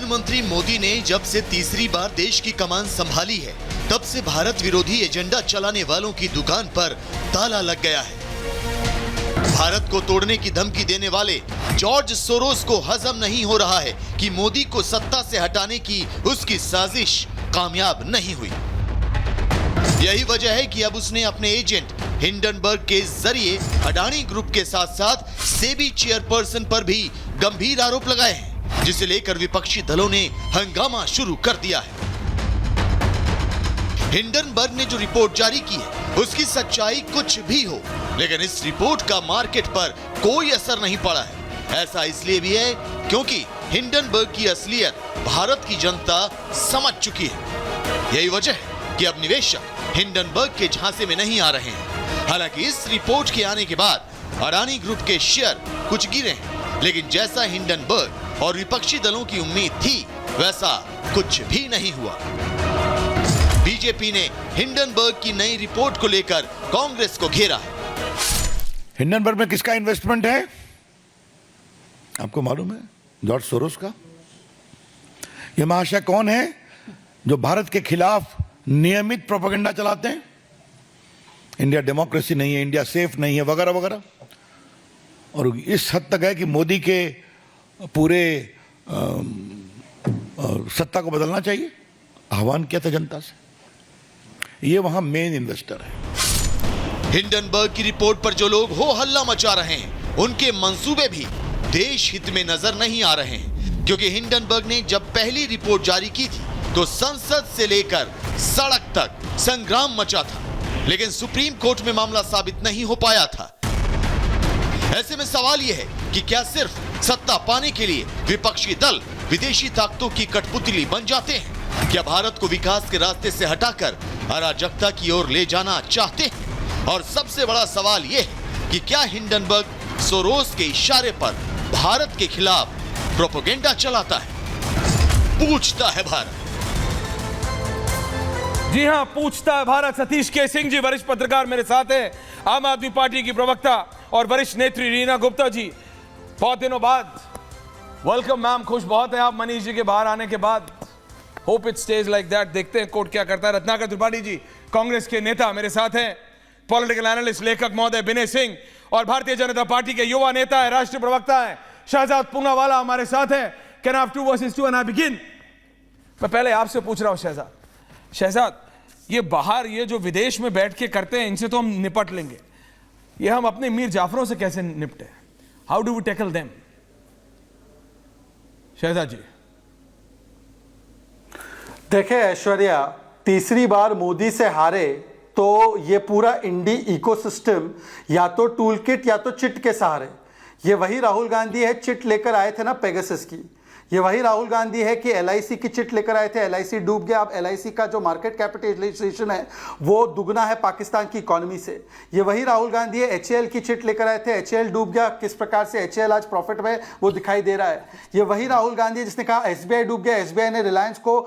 प्रधानमंत्री मोदी ने जब से तीसरी बार देश की कमान संभाली है, तब से भारत विरोधी एजेंडा चलाने वालों की दुकान पर ताला लग गया है। भारत को तोड़ने की धमकी देने वाले जॉर्ज सोरोस को हजम नहीं हो रहा है कि मोदी को सत्ता से हटाने की उसकी साजिश कामयाब नहीं हुई। यही वजह है कि अब उसने अपने एजेंट हिंडनबर्ग के जरिए अडानी ग्रुप के साथ साथ सेबी चेयरपर्सन पर भी गंभीर आरोप लगाए हैं, जिसे लेकर विपक्षी दलों ने हंगामा शुरू कर दिया है। हिंडनबर्ग ने जो रिपोर्ट जारी की है उसकी सच्चाई कुछ भी हो, लेकिन इस रिपोर्ट का मार्केट पर कोई असर नहीं पड़ा है। ऐसा इसलिए भी है क्योंकि हिंडनबर्ग की असलियत भारत की जनता समझ चुकी है। यही वजह है कि अब निवेशक हिंडनबर्ग के झांसे में नहीं आ रहे हैं। हालांकि इस रिपोर्ट के आने के बाद अडानी ग्रुप के शेयर कुछ गिरे हैं, लेकिन जैसा हिंडनबर्ग और विपक्षी दलों की उम्मीद थी वैसा कुछ भी नहीं हुआ। बीजेपी ने हिंडनबर्ग की नई रिपोर्ट को लेकर कांग्रेस को घेरा है। हिंडनबर्ग में किसका इन्वेस्टमेंट है आपको मालूम है? जॉर्ज सोरोस का। यह महाशय कौन है जो भारत के खिलाफ नियमित प्रोपेगेंडा चलाते हैं? इंडिया डेमोक्रेसी नहीं है, इंडिया सेफ नहीं है, वगैरह वगैरह। और इस हद तक है कि मोदी के पूरे सत्ता को बदलना चाहिए, आह्वान किया था जनता से। ये वहां मेन इन्वेस्टर है। हिंडनबर्ग की रिपोर्ट पर जो लोग हो हल्ला मचा रहे हैं, उनके मंसूबे भी देश हित में नजर नहीं आ रहे हैं, क्योंकि हिंडनबर्ग ने जब पहली रिपोर्ट जारी की थी तो संसद से लेकर सड़क तक संग्राम मचा था, लेकिन सुप्रीम कोर्ट में मामला साबित नहीं हो पाया था। ऐसे में सवाल यह है कि क्या सिर्फ सत्ता पाने के लिए विपक्षी दल विदेशी ताकतों की कठपुतली बन जाते हैं? क्या भारत को विकास के रास्ते से हटाकर अराजकता की ओर ले जाना चाहते हैं? और सबसे बड़ा सवाल यह है कि क्या हिंडनबर्ग सोरोस के इशारे पर भारत के खिलाफ प्रोपेगेंडा चलाता है? पूछता है भारत। जी हां, पूछता है भारत। सतीश के सिंह जी वरिष्ठ पत्रकार मेरे साथ हैं, आम आदमी पार्टी की प्रवक्ता और वरिष्ठ नेत्री रीना गुप्ता जी। बहुत दिनों बाद वेलकम मैम, खुश बहुत है आप मनीष जी के बाहर आने के बाद। Hope it stage like that. देखते हैं कोर्ट क्या करता है। रत्नाकर त्रिपाठी जी कांग्रेस के नेता मेरे साथ हैं, पॉलिटिकल एनालिस्ट लेखक महोदय विनय सिंह, और भारतीय जनता पार्टी के युवा नेता है, राष्ट्रीय प्रवक्ता है शहजाद पूनावाला हमारे साथ हैं। Can I have 2 versus 2 and I begin? मैं पहले आपसे पूछ रहा हूं शहजाद, ये बाहर ये जो विदेश में बैठ के करते हैं इनसे तो हम निपट लेंगे, ये हम अपने मीर जाफरों से कैसे निपटे? How do we tackle them? Shahzad ji. देखें ऐश्वर्या, तीसरी बार मोदी से हारे तो ये पूरा इंडी इकोसिस्टम या तो टूल किट या तो चिट के सहारे। ये वही राहुल गांधी है, चिट लेकर आए थे ना पेगासस की। ये वही राहुल गांधी है कि एलआईसी की चिट लेकर आए थे, एलआईसी डूब गया। अब एलआईसी का जो मार्केट कैपिटलाइजेशन है वो दुगना है पाकिस्तान की इकोनॉमी से। ये वही राहुल गांधी है, एचएएल की चिट लेकर आए थे, एचएएल डूब गया। किस प्रकार से एचएएल आज प्रॉफिट में वो दिखाई दे रहा है। ये वही राहुल गांधी है जिसने कहा एसबीआई डूब गया, एसबीआई ने रिलायंस को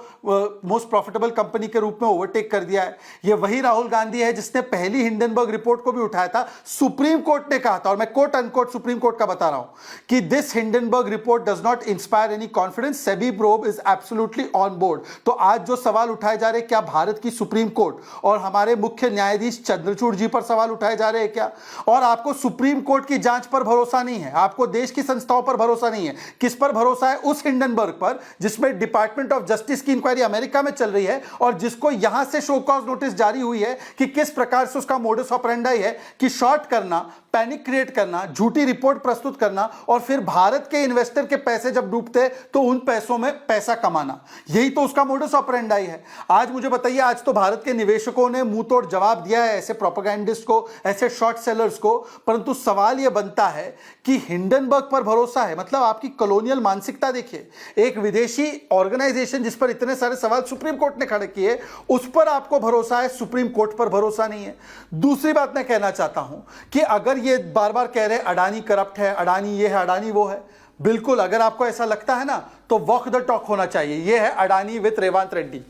मोस्ट प्रॉफिटेबल कंपनी के रूप में ओवरटेक कर दिया है। ये वही राहुल गांधी है जिसने पहली हिंडनबर्ग रिपोर्ट को भी उठाया था। सुप्रीम कोर्ट ने कहा था, और मैं कोट अनकोट सुप्रीम कोर्ट का बता रहा हूं, कि this Hindenburg report does not inspire any confidence, SEBI probe is absolutely on board. तो आज जो सवाल उठाए जा रहे हैं, क्या भारत की सुप्रीम कोर्ट और हमारे मुख्य न्यायाधीश चंद्रचूड़ जी पर सवाल उठाए जा रहे हैं क्या? और आपको सुप्रीम कोर्ट की जांच पर भरोसा नहीं है, आपको देश की संस्थाओं पर भरोसा नहीं है। किस पर भरोसा है? उस हिंडनबर्ग पर जिसमें डिपार्टमेंट ऑफ जस्टिस की इंक्वायरी अमेरिका में चल रही है और जिसको यहां से शो कॉज नोटिस जारी हुई है कि किस प्रकार से उसका मोडस ऑपरेंडाई है कि शॉर्ट करना, पैनिक क्रिएट करना, झूठी रिपोर्ट प्रस्तुत करना और फिर भारत के इन्वेस्टर के पैसे जब डूबते तो उन पैसों में पैसा कमाना। यही तो उसका मोडस ऑपरेंडाई है। आज मुझे बताइए, आज तो भारत के निवेशकों ने मुंह तोड़ जवाब दिया है ऐसे प्रोपेगेंडिस्ट को, ऐसे शॉर्ट सेलर्स को। परंतु सवाल यह बनता है कि हिंडनबर्ग पर भरोसा है, मतलब आपकी कॉलोनियल मानसिकता देखिए। एक विदेशी ऑर्गेनाइजेशन जिस पर इतने सारे सवाल सुप्रीम कोर्ट ने खड़े किए, उस पर आपको भरोसा है, सुप्रीम कोर्ट पर भरोसा नहीं है। दूसरी बात मैं कहना चाहता हूं कि अगर ये बार बार कह रहे हैं अडानी करप्ट है, अडानी ये है, अडानी वो है, बिल्कुल अगर आपको ऐसा लगता है ना तो वॉक द टॉक होना चाहिए। ये है अडानी विद रेवंत रेड्डी।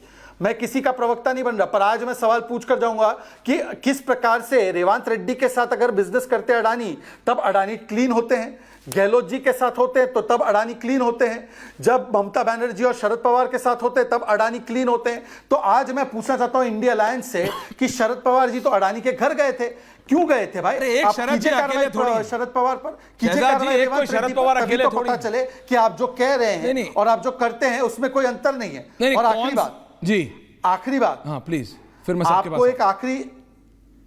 मैं किसी का प्रवक्ता नहीं बन रहा, पर आज मैं सवाल पूछ कर जाऊंगा कि किस प्रकार से रेवंत रेड्डी के साथ अगर बिजनेस करते अडानी तब अडानी क्लीन होते हैं, गहलोत जी के साथ होते हैं तो तब अडानी क्लीन होते हैं, जब ममता बनर्जी और शरद पवार के साथ होते हैं तब अडानी क्लीन होते हैं। तो आज मैं पूछना चाहता हूं इंडिया अलायंस से कि शरद पवार जी तो अडानी के घर गए थे, क्यों गए थे भाई? एक आप शरद जी कीजिए अकेले कार्रवाई थोड़ी, शरद पवार पर कीजिए शहजाद जी, कार्रवाई एक कोई रेवंत शरद रेड्डी पवार पर, अकेले तभी तो थोड़ी। पता चले कि आप जो कह रहे हैं नहीं। और आप जो करते हैं उसमें कोई अंतर नहीं है। नहीं, और जी आखिरी बात, हाँ प्लीज, फिर मैं सबके आपको पास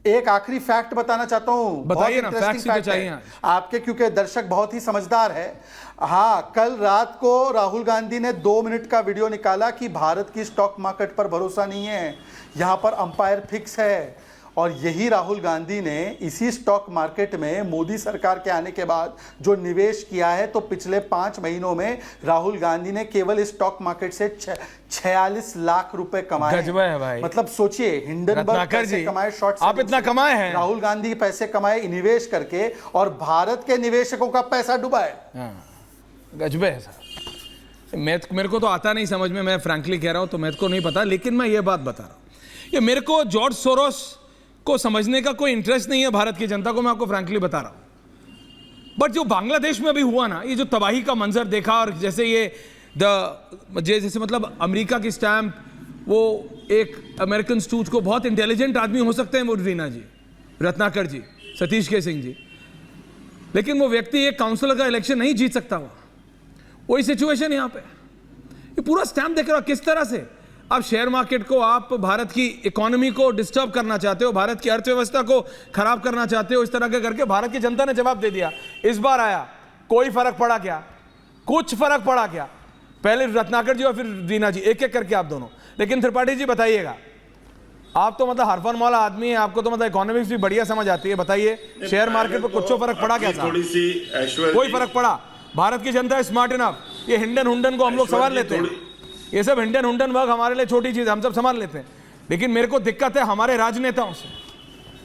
एक आखिरी फैक्ट बताना चाहता हूं। बताइए बहुत ना, इंटरेस्टिंग फैक्ट्स ही तो फैक्ट चाहिए है आज। आपके, क्योंकि दर्शक बहुत ही समझदार है। हाँ, कल रात को राहुल गांधी ने 2 मिनट का वीडियो निकाला कि भारत की स्टॉक मार्केट पर भरोसा नहीं है, यहां पर अंपायर फिक्स है। और यही राहुल गांधी ने इसी स्टॉक मार्केट में मोदी सरकार के आने के बाद जो निवेश किया है, तो पिछले 5 महीनों में राहुल गांधी ने केवल इस स्टॉक मार्केट से 46 लाख रुपए कमाए। गजब है भाई। मतलब सोचिए, हिंडनबर्ग पैसे कमाए शॉर्ट आप इतना कमाए हैं, राहुल गांधी पैसे कमाए निवेश करके और भारत के निवेशकों का पैसा डुबाए। गजबे है सर। मेरे को तो आता नहीं समझ में, मैं फ्रैंकली कह रहा हूं, तो मेरे को नहीं पता, लेकिन मैं ये बात बता रहा हूं, ये मेरे को जॉर्ज सोरोस को समझने का कोई इंटरेस्ट नहीं है भारत की जनता को, मैं आपको फ्रैंकली बता रहा हूं। बट जो बांग्लादेश में अभी हुआ ना, ये जो तबाही का मंजर देखा, और जैसे ये जैसे मतलब अमेरिका की स्टैंप, वो एक अमेरिकन स्टूज को, बहुत इंटेलिजेंट आदमी हो सकते हैं वो रीना जी, रत्नाकर जी, सतीश के सिंह जी, लेकिन वो व्यक्ति एक काउंसिलर का इलेक्शन नहीं जीत सकता। वही सिचुएशन यहां पे, ये पूरा स्टैंप देख रहे हो किस तरह से आप शेयर मार्केट को, आप भारत की इकोनॉमी को डिस्टर्ब करना चाहते हो, भारत की अर्थव्यवस्था को खराब करना चाहते हो, इस तरह के करके भारत की जनता ने जवाब दे दिया। इस बार आया, कोई फर्क पड़ा क्या? कुछ फर्क पड़ा क्या? पहले रत्नाकर जी और फिर रीना जी, एक एक करके आप दोनों। लेकिन त्रिपाठी जी बताइएगा, आप तो मतलब हरफन मौला आदमी है, आपको तो मतलब इकोनॉमिक्स भी बढ़िया समझ आती है, बताइए शेयर मार्केट पर कुछ फर्क पड़ा क्या? थोड़ी सी कोई फर्क पड़ा? भारत की जनता है स्मार्ट इनफ। ये हिंडन हुंडन को हम लोग संभाल लेते हैं, ये सब हिंडन हुंडन वर्ग हमारे लिए छोटी चीज, हम सब संभाल लेते हैं। लेकिन मेरे को दिक्कत है हमारे राजनेताओं से,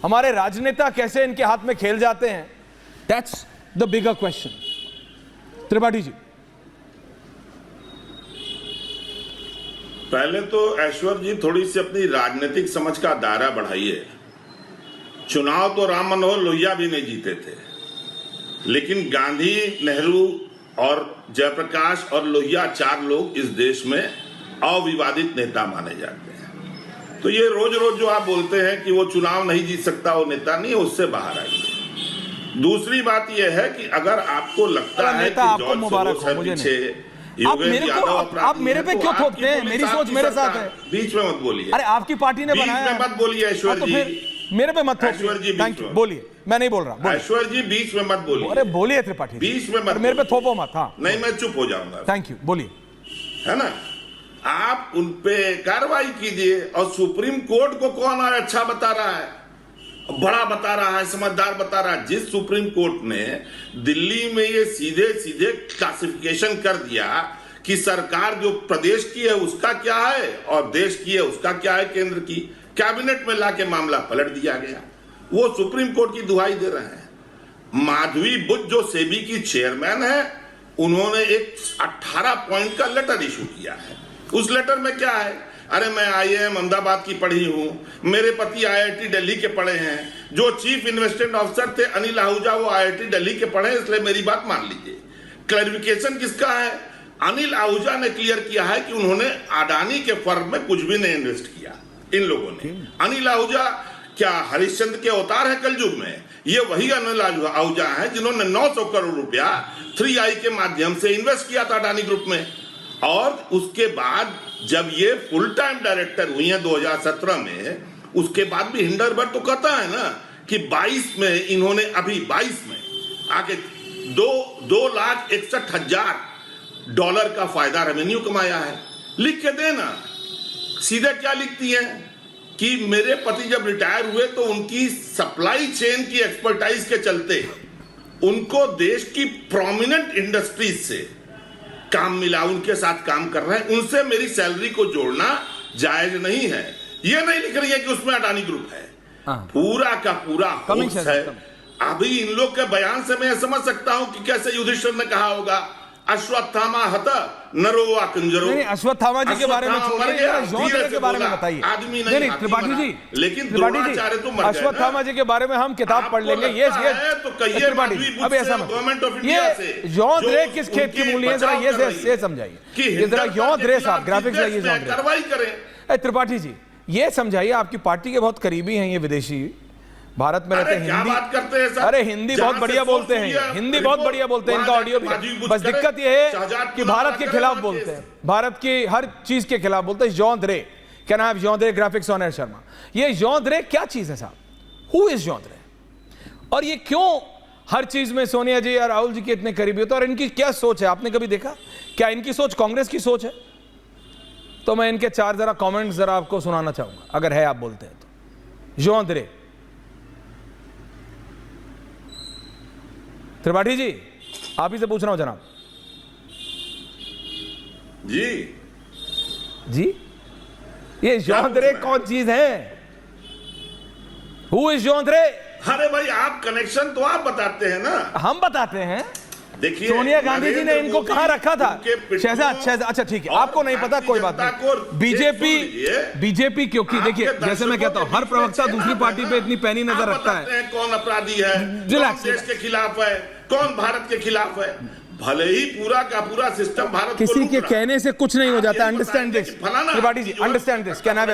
हमारे राजनेता कैसे इनके हाथ में खेल जाते हैं, that's the bigger question. Tripathi ji, पहले तो ऐश्वर्य जी थोड़ी सी अपनी राजनीतिक समझ का दायरा बढ़ाइए। चुनाव तो राम मनोहर लोहिया भी नहीं जीते थे, लेकिन गांधी, नेहरू और जयप्रकाश और लोहिया, 4 लोग इस देश में अविवादित नेता माने जाते हैं। तो ये रोज रोज जो आप बोलते हैं कि वो चुनाव नहीं जीत सकता, वो नेता नहीं, उससे बाहर आइए। दूसरी बात यह है कि अगर आपको लगता है कि जॉर्ज सोरोस है पीछे, आप मेरे पे क्यों थोपते हैं? मेरी सोच मेरे साथ है। बीच में मत बोलिए। अरे आपकी पार्टी ने बनाया, बीच में मत बोलिए ऐश्वर्य जी, मेरे पे मत थोपिए। थैंक यू, बोलिए, मैं नहीं बोल रहा। ऐश्वर्य जी बीच में मत बोलिए। अरे बोलिए त्रिपाठी, बीच में मत, मेरे पे थोपो मत। हाँ नहीं, मैं चुप हो जाऊंगा। थैंक यू, बोलिए। है ना, आप उन पे कार्रवाई कीजिए। और सुप्रीम कोर्ट को कौन अच्छा बता रहा है, बड़ा बता रहा है, समझदार बता रहा है? जिस सुप्रीम कोर्ट ने दिल्ली में ये सीधे सीधे क्लासिफिकेशन कर दिया कि सरकार जो प्रदेश की है उसका क्या है और देश की है उसका क्या है, केंद्र की, कैबिनेट में लाके मामला पलट दिया गया। वो सुप्रीम कोर्ट की दुहाई दे रहे हैं। माधवी बुद्ध जो सेबी की चेयरमैन है, उन्होंने एक 18 पॉइंट का लेटर इशू किया है। उस लेटर में क्या है? अरे मैं IIM अहमदाबाद की पढ़ी हूं, मेरे पति IIT दिल्ली के पढ़े हैं, जो चीफ इन्वेस्टमेंट ऑफिसर थे अनिल आहूजा वो IIT दिल्ली के पढ़े, इसलिए मेरी बात मान लीजिए। क्लैरिफिकेशन किसका है? अनिल आहूजा ने क्लियर किया है कि उन्होंने अडानी के फर्म में कुछ भी नहीं इन्वेस्ट किया इन लोगों ने। अनिल आहूजा क्या हरिश्चंद्र के अवतार है कलयुग में? ये वही अनिल आहूजा है जिन्होंने 900 करोड़ रुपया 3i के माध्यम से इन्वेस्ट किया था अडानी ग्रुप में। और उसके बाद जब ये फुल टाइम डायरेक्टर हुई है 2017 में, उसके बाद भी हिंडनबर्ग तो कहता है ना कि 22 में इन्होंने, अभी 22 में आके 2,61,000 डॉलर का फायदा रेवेन्यू कमाया है। लिख के देना, सीधे क्या लिखती है कि मेरे पति जब रिटायर हुए तो उनकी सप्लाई चेन की एक्सपर्टाइज के चलते उनको देश की प्रोमिनेंट इंडस्ट्रीज से काम मिला, उनके साथ काम कर रहे हैं, उनसे मेरी सैलरी को जोड़ना जायज नहीं है। ये नहीं लिख रही है कि उसमें अडानी ग्रुप है। पूरा का पूरा होक्स है। अभी इन लोग के बयान से मैं समझ सकता हूं कि कैसे युधिष्ठिर ने कहा होगा अश्वत्थामा हत नरोवा कुंजरो। नहीं, अश्वत्थामा जी के बारे में अश्वत्थामा छोड़िए, मर गया, यौन धीरे के से बारे में बोला, बताइए। आदमी नहीं, हाथी त्रिपाठी बना। जी, लेकिन त्रिपाठी द्रोणाचार्य तो मर गए अश्वत्थामा ना। जी के बारे में हम किताब आपको पढ़ लेंगे। लगता ये है तो कहिए त्रिपाठी माधवी जी, बुद्ध अब ऐसा से, मत, गवर्नमेंट ऑफ इंडिया से, ये यौन जो रे किस खेत की उनके मूली है, जरा बचाव कर रही ये है। समझाइए कि ये जरा हिंदुस्तान यौन के रे खिलाफ साहब, ग्राफिक्स जिस लाइए देश में यौन रे। कार्रवाई करें। त्रिपाठी जी ये समझाइए, आपकी पार्टी के बहुत करीबी हैं ये विदेशी, भारत में रहते अरे हैं, क्या हिंदी बात करते हैं सर? अरे हिंदी जहां बहुत से बढ़िया फोर्स बोलते हुई है, हैं, हिंदी बहुत बढ़िया बोलते हैं, इनका वहां ऑडियो भी जाके है। बुद्ध बस करे, दिक्कत ये है शहजाद कि पुलाव भारत के करे, खिलाफ वहां बोलते केस। हैं, भारत की हर चीज के खिलाफ बोलते हैं। जॉन रे, क्या नाम है? जॉन रे ग्राफिक्स ऑन एयर शर्मा। ये जॉन रे क्या चीज है साहब? हु इज जॉन रे? और ये क्यों हर चीज में सोनिया जी या राहुल जी के इतने करीबी होते हैं? और इनकी क्या सोच है, आपने कभी देखा? क्या इनकी सोच कांग्रेस की सोच है? तो मैं इनके चार जरा कमेंट्स जरा आपको सुनाना चाहूंगा, अगर है आप बोलते हैं तो। जॉन रे, त्रिपाठी जी आप ही से पूछ रहा हूं जनाब। जी जी ये जॉन रे कौन चीज है? हु इज जॉन रे? अरे भाई आप कनेक्शन तो आप बताते हैं ना। हम बताते हैं। देखिए सोनिया गांधी जी ने नरेंद्र इनको मोदी कहां रखा था? उनके पिट्ठू शहजाद, अच्छा ठीक है, और आपको नहीं पता, भारतीय कोई बात जनता नहीं। को बीजेपी सुन क्योंकि आपके देखिए, जैसे मैं कहता हूं, हर दर्शकों के प्रवक्ता बीच में दूसरी चेहरा पार्टी पे है। इतनी पैनी नजर आप रखता बताते है। हैं कौन अपराधी है, कौन रिलैक्स, देश के खिलाफ है, कौन भारत के खिलाफ है। भले ही पूरा का पूरा सिस्टम भारत को किसी लूट के रहा है। कहने से कुछ नहीं हो आप जाता। यही अंडरस्टैंड बताएंगे दिस कि फलाना त्रिपाठी जी, जो है, अंडरस्टैंड दिस। क्या नाम है